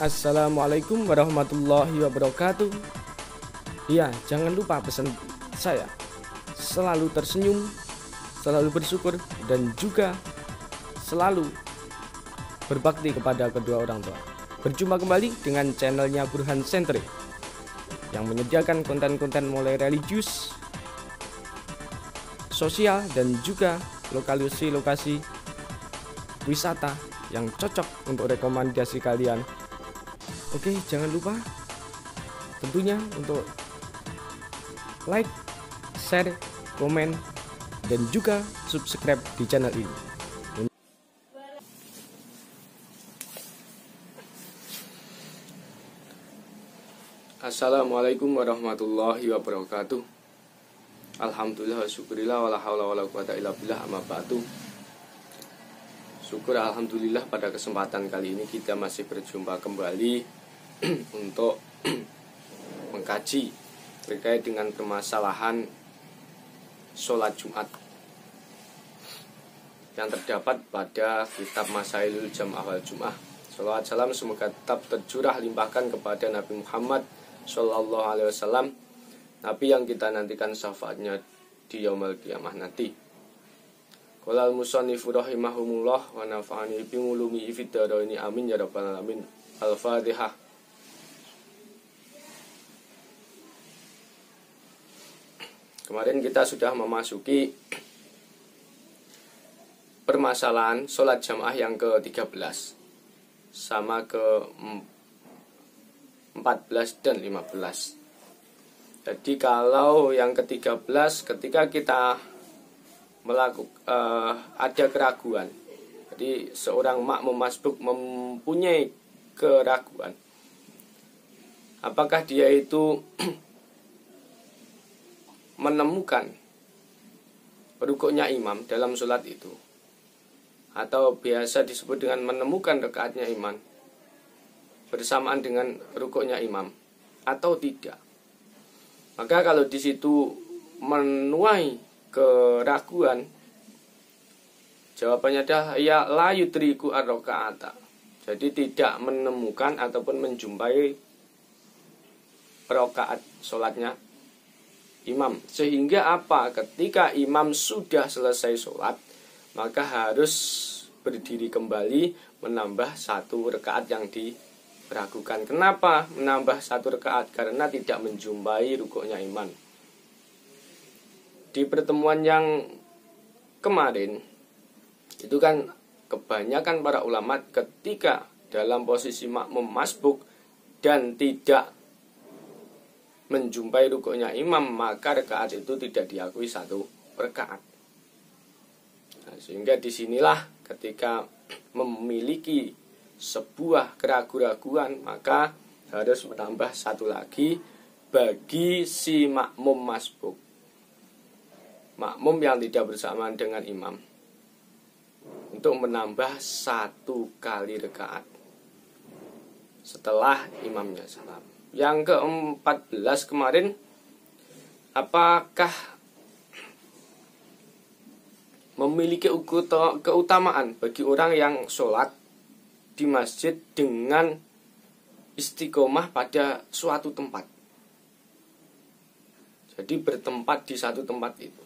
Assalamualaikum warahmatullahi wabarakatuh. Iya, jangan lupa pesan saya, selalu tersenyum, selalu bersyukur, dan juga selalu berbakti kepada kedua orang tua. Berjumpa kembali dengan channelnya Burhan Sentri yang menyediakan konten-konten mulai religius, sosial, dan juga lokasi-lokasi wisata yang cocok untuk rekomendasi kalian. Oke, jangan lupa tentunya untuk like, share, komen, dan juga subscribe di channel ini. Assalamualaikum warahmatullahi wabarakatuh. Alhamdulillah, syukurillah, wala haula wala quwata illa billah, amma ba'du. Syukur alhamdulillah pada kesempatan kali ini kita masih berjumpa kembali untuk mengkaji terkait dengan permasalahan sholat Jumat yang terdapat pada kitab Masailul Jam'ah wal Jum'ah. Shalawat salam semoga tetap tercurah limpahkan kepada Nabi Muhammad Sallallahu Alaihi Wasallam, Nabi yang kita nantikan syafaatnya di yaumul qiyamah nanti. Qala al-musannifu rahimahumullah wa nafa'ani bi ulumi fid dharaini amin ya rabbal alamin. Al-Fatihah. Kemarin kita sudah memasuki permasalahan sholat jamaah yang ke-13 sama ke-14 dan 15. Jadi kalau yang ke-13 ketika kita ada keraguan, jadi seorang makmum masbuk mempunyai keraguan, apakah dia itu menemukan rukuknya imam dalam sholat itu, atau biasa disebut dengan menemukan rakaatnya imam bersamaan dengan rukuknya imam atau tidak. Maka kalau di situ menuai keraguan, jawabannya adalah ya la yudriku ar-rakaata. Jadi tidak menemukan ataupun menjumpai rakaat sholatnya imam. Sehingga apa? Ketika imam sudah selesai sholat, maka harus berdiri kembali menambah satu rakaat yang diragukan. Kenapa menambah satu rakaat? Karena tidak menjumpai rukuknya imam. Di pertemuan yang kemarin itu kan kebanyakan para ulama ketika dalam posisi makmum masbuk dan tidak menjumpai rukuknya imam, maka rakaat itu tidak diakui satu rakaat. Nah, sehingga disinilah ketika memiliki sebuah keraguan, maka harus menambah satu lagi bagi si makmum masbuk, makmum yang tidak bersamaan dengan imam, untuk menambah satu kali rakaat setelah imamnya salam. Yang ke-14 kemarin, apakah memiliki keutamaan bagi orang yang sholat di masjid dengan istiqomah pada suatu tempat. Jadi bertempat di satu tempat itu.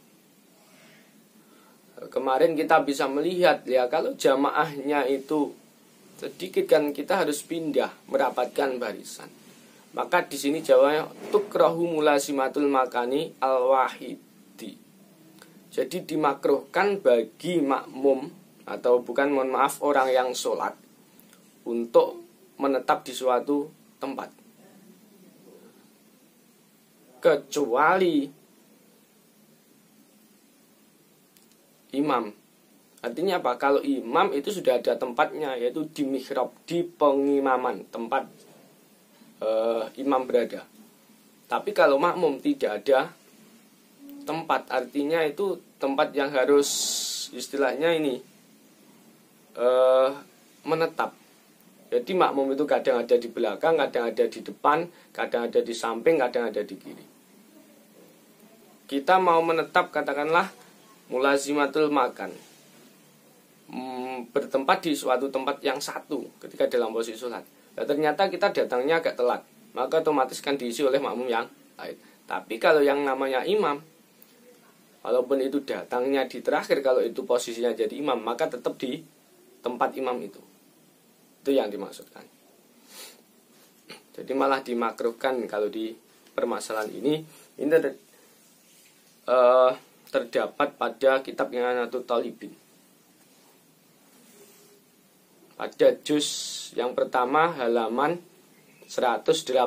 Kemarin kita bisa melihat ya, kalau jamaahnya itu sedikit kan kita harus pindah merapatkan barisan. Maka di sini jawabnya tukrahu mulasimatul makani al-wahidi. Jadi dimakruhkan bagi makmum atau orang yang sholat untuk menetap di suatu tempat, kecuali imam. Artinya apa? Kalau imam itu sudah ada tempatnya, yaitu di mihrab, di pengimaman, tempat imam berada. Tapi kalau makmum tidak ada tempat, artinya itu tempat yang harus istilahnya ini menetap. Jadi makmum itu kadang ada di belakang, kadang ada di depan, kadang ada di samping, kadang ada di kiri. Kita mau menetap, katakanlah mulazimatul makan, bertempat di suatu tempat yang satu ketika dalam posisi sholat. Nah, ternyata kita datangnya agak telat, maka otomatis kan diisi oleh makmum yang lain. Tapi kalau yang namanya imam, walaupun itu datangnya di terakhir, kalau itu posisinya jadi imam, maka tetap di tempat imam itu. Itu yang dimaksudkan. Jadi malah dimakruhkan kalau di permasalahan ini terdapat pada kitab I'anatul Talibin. Pada juz yang pertama halaman 188.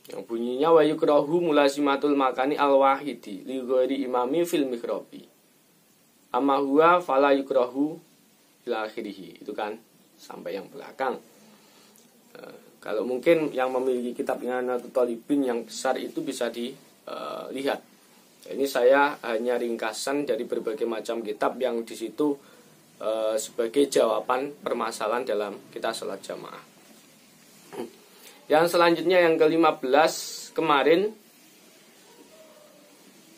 Yang bunyinya wa yukrahu mulasimatul makani al-wahidi li ghairi imami fil mikhrabi. Amma huwa fala yukrahu ila akhirih. Itu kan sampai yang belakang. Kalau mungkin yang memiliki kitab I'anatul Talibin yang besar itu bisa dilihat. Ini saya hanya ringkasan dari berbagai macam kitab yang di situ sebagai jawaban permasalahan dalam kita sholat jamaah. Yang selanjutnya yang ke-15 kemarin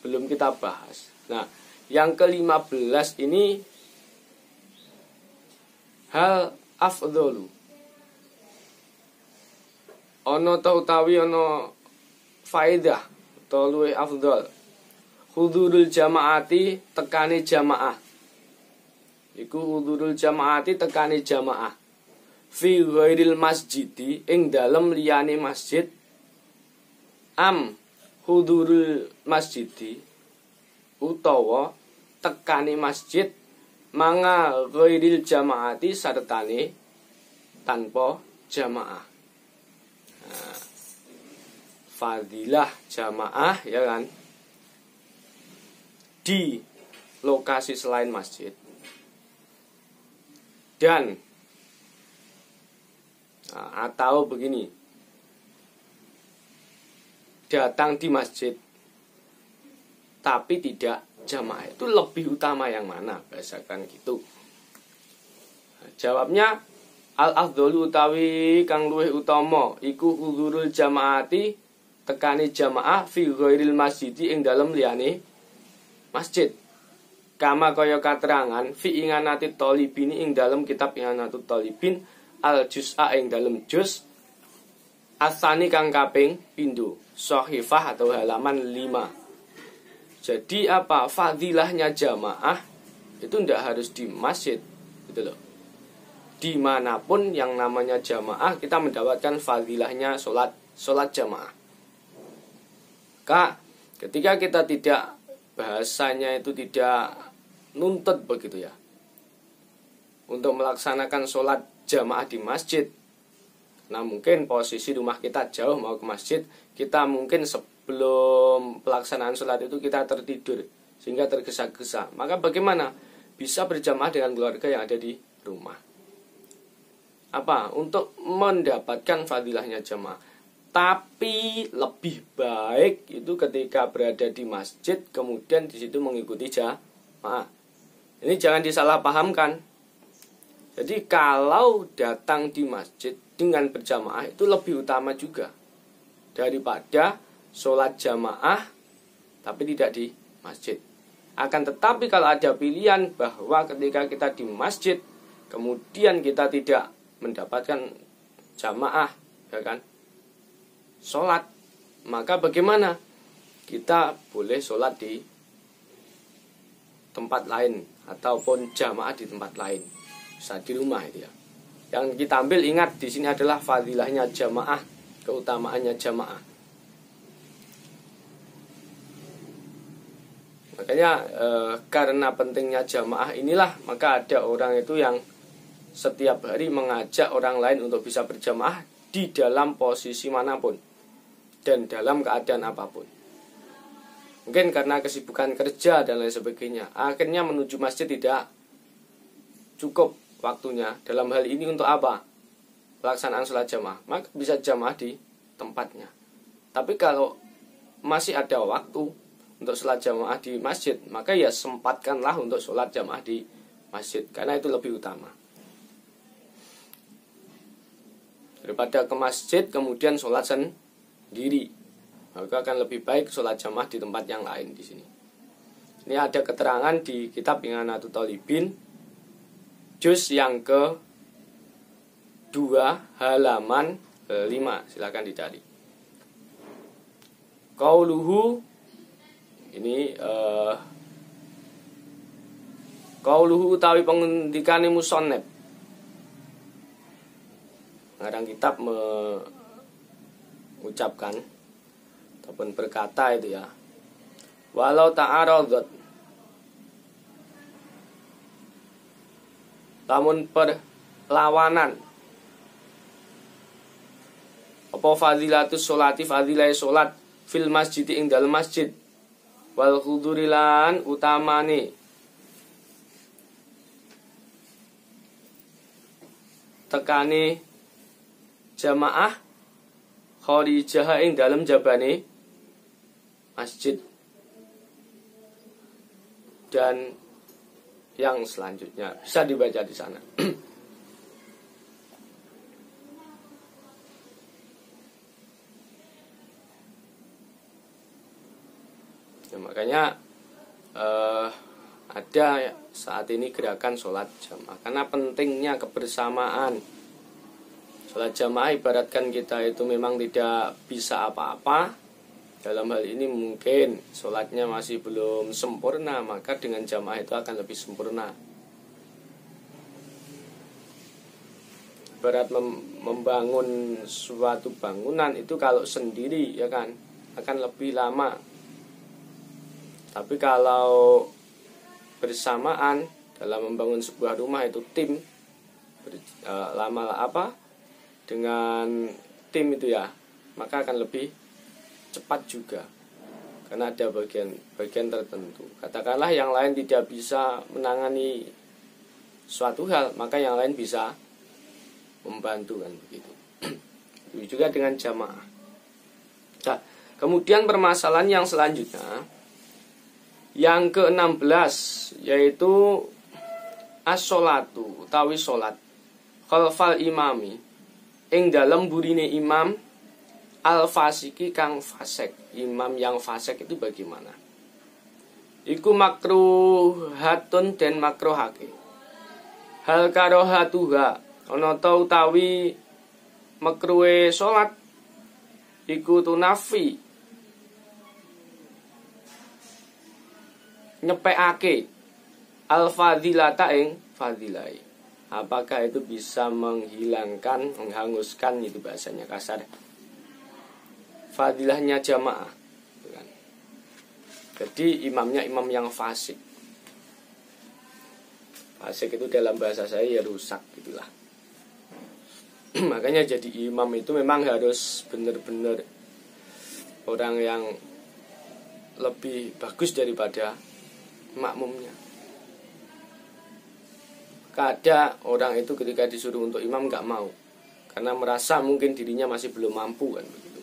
belum kita bahas. Nah, yang ke-15 ini hal afdhalu. Ono tautawi ono faedah atau luwih afdhal. Hudurul jamaati tekani jamaah. Iku hudurul jamaati tekani jamaah. Fi ghairil masjidi ing dalem liyane masjid. Am hudurul masjidi utawa tekani masjid manga ghairil jamaati sartane tanpa jamaah. Nah, fadilah jamaah ya kan di lokasi selain masjid dan atau begini, datang di masjid tapi tidak jamaah, itu lebih utama yang mana? Bahasakan gitu. Jawabnya al-afdhalu utawi kang luwih utama iku hudurul jamaati tekani jamaah fi ghairil masjidi ing dalem liyane masjid. Kama kaya katerangan fi I'anatul Talibin ing dalem kitab I'anatul Talibin al-juz'a ing dalem juz asani kang kaping pindho shahifah atau halaman 5. Jadi apa fadilahnya jamaah itu ndak harus di masjid gitu loh. Dimanapun yang namanya jamaah kita mendapatkan fadilahnya sholat jamaah. Kak, ketika kita tidak bahasanya itu tidak nuntut begitu ya untuk melaksanakan sholat jamaah di masjid. Nah mungkin posisi rumah kita jauh mau ke masjid, kita mungkin sebelum pelaksanaan sholat itu kita tertidur sehingga tergesa-gesa. Maka bagaimana? Bisa berjamaah dengan keluarga yang ada di rumah. Apa? Untuk mendapatkan fadilahnya jamaah. Tapi lebih baik itu ketika berada di masjid kemudian di situ mengikuti jamaah. Ini jangan disalahpahamkan. Jadi kalau datang di masjid dengan berjamaah itu lebih utama juga daripada sholat jamaah tapi tidak di masjid. Akan tetapi kalau ada pilihan bahwa ketika kita di masjid kemudian kita tidak mendapatkan jamaah, ya kan, sholat, maka bagaimana? Kita boleh sholat di tempat lain ataupun jamaah di tempat lain. Bisa di rumah itu ya. Yang kita ambil ingat di sini adalah fadilahnya jamaah, keutamaannya jamaah. Makanya karena pentingnya jamaah inilah maka ada orang itu yang setiap hari mengajak orang lain untuk bisa berjamaah di dalam posisi manapun dan dalam keadaan apapun. Mungkin karena kesibukan kerja dan lain sebagainya, akhirnya menuju masjid tidak cukup waktunya. Dalam hal ini untuk apa? Pelaksanaan sholat jamaah. Maka bisa jamaah di tempatnya. Tapi kalau masih ada waktu untuk sholat jamaah di masjid, maka ya sempatkanlah untuk sholat jamaah di masjid, karena itu lebih utama daripada ke masjid kemudian sholat sendiri. Maka akan lebih baik sholat jamaah di tempat yang lain di sini. Ini ada keterangan di kitab I'anatul Talibin juz yang ke 2 halaman 5. Silakan dicari. Qauluhu ini qauluhu utawi pengendikane musannaf. Ngarang kitab mengucapkan ataupun berkata itu ya. Walau ta'aradat, lamun perlawanan apa fadilatus sholati fadilai sholat fil masjid ing dalem masjid wal khudurilan utamane tekane jamaah kharijah ing dalem jabane masjid dan yang selanjutnya bisa dibaca di sana. Ya, makanya ada saat ini gerakan sholat jamaah karena pentingnya kebersamaan. Sholat jamaah ibaratkan kita itu memang tidak bisa apa-apa. Dalam hal ini mungkin sholatnya masih belum sempurna, maka dengan jamaah itu akan lebih sempurna. Berat membangun suatu bangunan itu kalau sendiri ya kan akan lebih lama. Tapi kalau bersamaan dalam membangun sebuah rumah itu tim dengan tim itu ya, maka akan lebih cepat juga karena ada bagian tertentu. Katakanlah yang lain tidak bisa menangani suatu hal, maka yang lain bisa membantu kan begitu. Itu juga dengan jamaah. Nah, kemudian permasalahan yang selanjutnya yang ke-16 yaitu as-sholatu utawi sholat khalfal imami ing dalem burine imam al-fasiki kang fasek. Imam yang fasek itu bagaimana? Iku makruhatun dan makruhake. Hal karohatuha ana ta utawi makruhe salat iku tunafi nyepekake al-fadilata ing fadilai. Apakah itu bisa menghilangkan, menghanguskan, itu bahasanya kasar, fadilahnya jamaah, jadi imamnya imam yang fasik. Fasik itu dalam bahasa saya ya rusak gitulah. Makanya jadi imam itu memang harus benar-benar orang yang lebih bagus daripada makmumnya. Ada orang itu ketika disuruh untuk imam nggak mau karena merasa mungkin dirinya masih belum mampu kan begitu.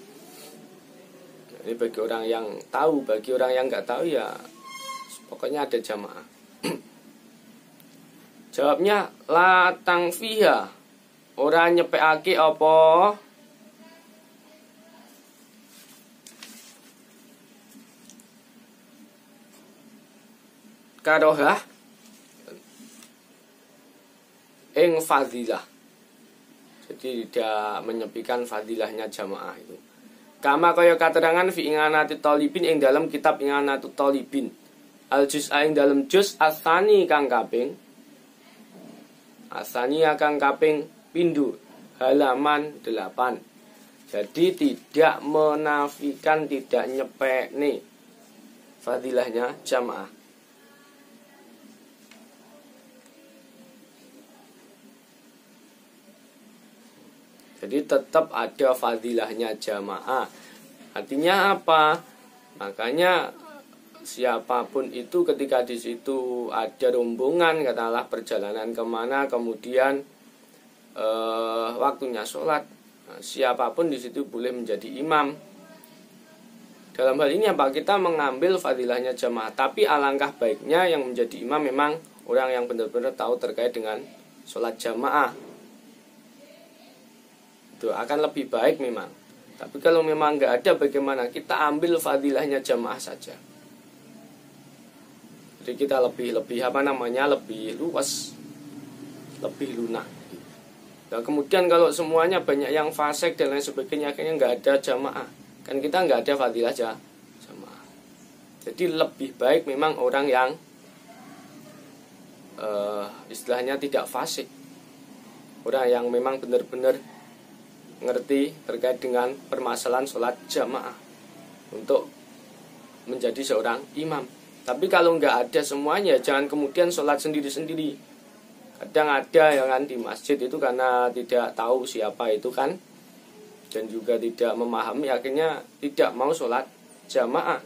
Ini bagi orang yang tahu, bagi orang yang nggak tahu ya pokoknya ada jamaah. Jawabnya la tangfiha, ora nyepekake apa karohah ing fadilah. Jadi tidak menyepikan fadilahnya jamaah itu. Kama kaya katerangan fi inganati talibin ing dalam kitab inganatu talibin. Al juz'a ing dalam juz asani kang kaping. Asani kang kaping pindho halaman 8. Jadi tidak menafikan, tidak nyepekne fadilahnya jamaah. Jadi tetap ada fadilahnya jamaah. Artinya apa? Makanya siapapun itu ketika di situ ada rombongan, katakanlah perjalanan kemana, kemudian waktunya sholat, siapapun di situ boleh menjadi imam. Dalam hal ini apa? Kita mengambil fadilahnya jamaah. Tapi alangkah baiknya yang menjadi imam memang orang yang benar-benar tahu terkait dengan sholat jamaah. Itu akan lebih baik memang. Tapi kalau memang nggak ada, bagaimana? Kita ambil fadilahnya jamaah saja. Jadi kita lebih luas, lebih lunak. Nah, kemudian kalau semuanya banyak yang fasik dan lain sebagainya, akhirnya nggak ada jamaah. Kan kita nggak ada fadilah jamaah. Jadi lebih baik memang orang yang istilahnya tidak fasik. Orang yang memang benar-benar ngerti terkait dengan permasalahan sholat jamaah untuk menjadi seorang imam. Tapi kalau nggak ada semuanya, jangan kemudian sholat sendiri-sendiri. Kadang ada yang kan di masjid itu karena tidak tahu siapa itu kan, dan juga tidak memahami, akhirnya tidak mau sholat jamaah.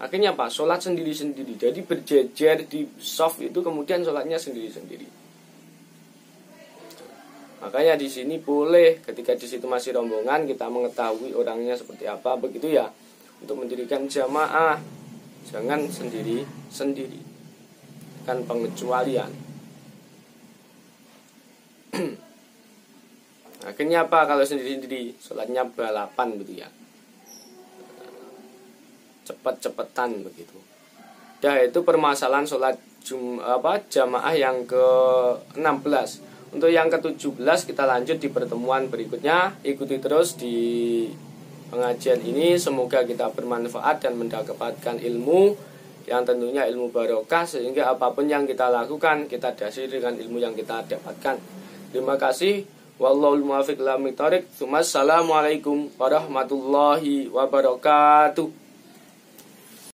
Akhirnya apa? Sholat sendiri-sendiri. Jadi berjejer di shaf itu, kemudian sholatnya sendiri-sendiri. Makanya di sini boleh ketika di situ masih rombongan kita mengetahui orangnya seperti apa, begitu ya, untuk mendirikan jamaah. Jangan sendiri-sendiri. Kan pengecualian. Akhirnya apa kalau sendiri-sendiri? Sholatnya balapan begitu ya, cepet-cepetan begitu. Dah, itu permasalahan sholat jamaah yang ke-16. Untuk yang ke-17 kita lanjut di pertemuan berikutnya. Ikuti terus di pengajian ini. Semoga kita bermanfaat dan mendapatkan ilmu yang tentunya ilmu barokah, sehingga apapun yang kita lakukan kita dasari dengan ilmu yang kita dapatkan. Terima kasih. Wallahul muwaffiq ila aqwamit thoriq. Assalamualaikum warahmatullahi wabarakatuh.